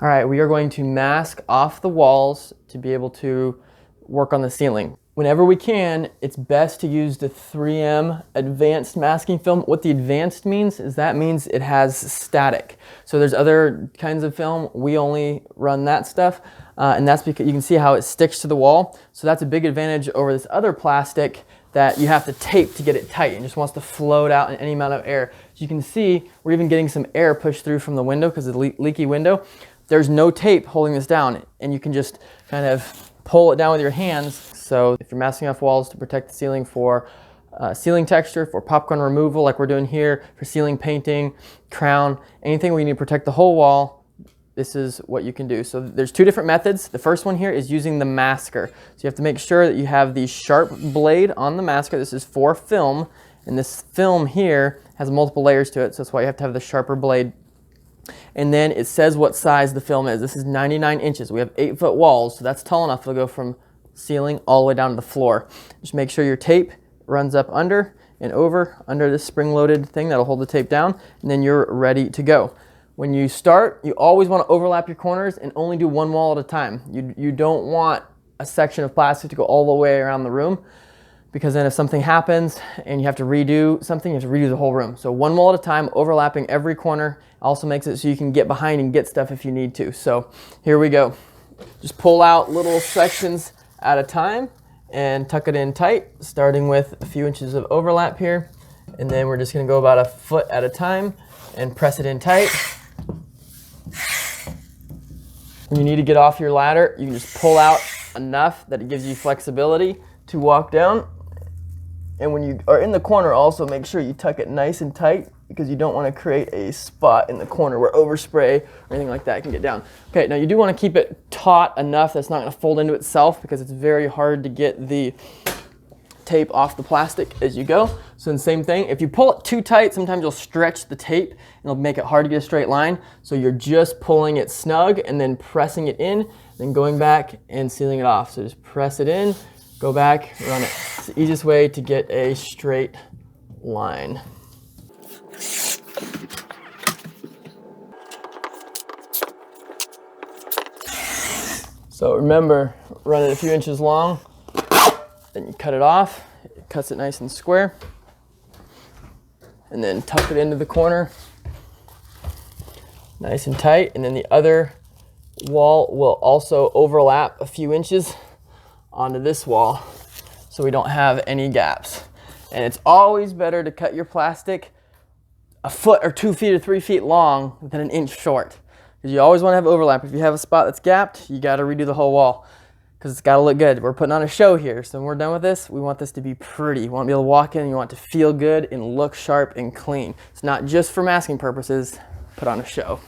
All right, we are going to mask off the walls to be able to work on the ceiling. Whenever we can, it's best to use the 3M advanced masking film. What the advanced means is that means it has static. So there's other kinds of film, we only run that stuff, and that's because you can see how it sticks to the wall. So that's a big advantage over this other plastic that you have to tape to get it tight and just wants to float out in any amount of air. As you can see, we're even getting some air pushed through from the window because of the leaky window. There's no tape holding this down, and you can just kind of pull it down with your hands. So if you're masking off walls to protect the ceiling for ceiling texture, for popcorn removal like we're doing here, for ceiling painting, crown, anything where you need to protect the whole wall, this is what you can do. So there's two different methods. The first one here is using the masker. So you have to make sure that you have the sharp blade on the masker. This is for film, and this film here has multiple layers to it, so that's why you have to have the sharper blade. And then it says what size the film is. This is 99 inches. We have 8-foot walls, so that's tall enough to go from ceiling all the way down to the floor. Just make sure your tape runs up under and over under this spring-loaded thing that'll hold the tape down, and then you're ready to go. When you start, you always want to overlap your corners and only do one wall at a time. You don't want a section of plastic to go all the way around the room, because then if something happens and you have to redo something, you have to redo the whole room. So one wall at a time, overlapping every corner. Also makes it so you can get behind and get stuff if you need to. So here we go. Just pull out little sections at a time and tuck it in tight, starting with a few inches of overlap here. And then we're just gonna go about 1 foot at a time and press it in tight. When you need to get off your ladder, you can just pull out enough that it gives you flexibility to walk down. And when you are in the corner, also make sure you tuck it nice and tight, because you don't want to create a spot in the corner where overspray or anything like that can get down. Okay, now you do want to keep it taut enough that's not going to fold into itself, because it's very hard to get the tape off the plastic as you go. So the same thing, if you pull it too tight, sometimes you'll stretch the tape and it'll make it hard to get a straight line. So you're just pulling it snug and then pressing it in, then going back and sealing it off. So just press it in, go back, run it. It's the easiest way to get a straight line. So remember, run it a few inches long, then you cut it off. It cuts it nice and square. And then tuck it into the corner, nice and tight. And then the other wall will also overlap a few inches onto this wall, so we don't have any gaps. And it's always better to cut your plastic 1 foot or 2 feet or 3 feet long than 1 inch short, because you always want to have overlap. If you have a spot that's gapped, you got to redo the whole wall, because it's got to look good. We're putting on a show here, so when we're done with this, we want this to be pretty. You want to be able to walk in, you want it to feel good and look sharp and clean. It's not just for masking purposes. Put on a show.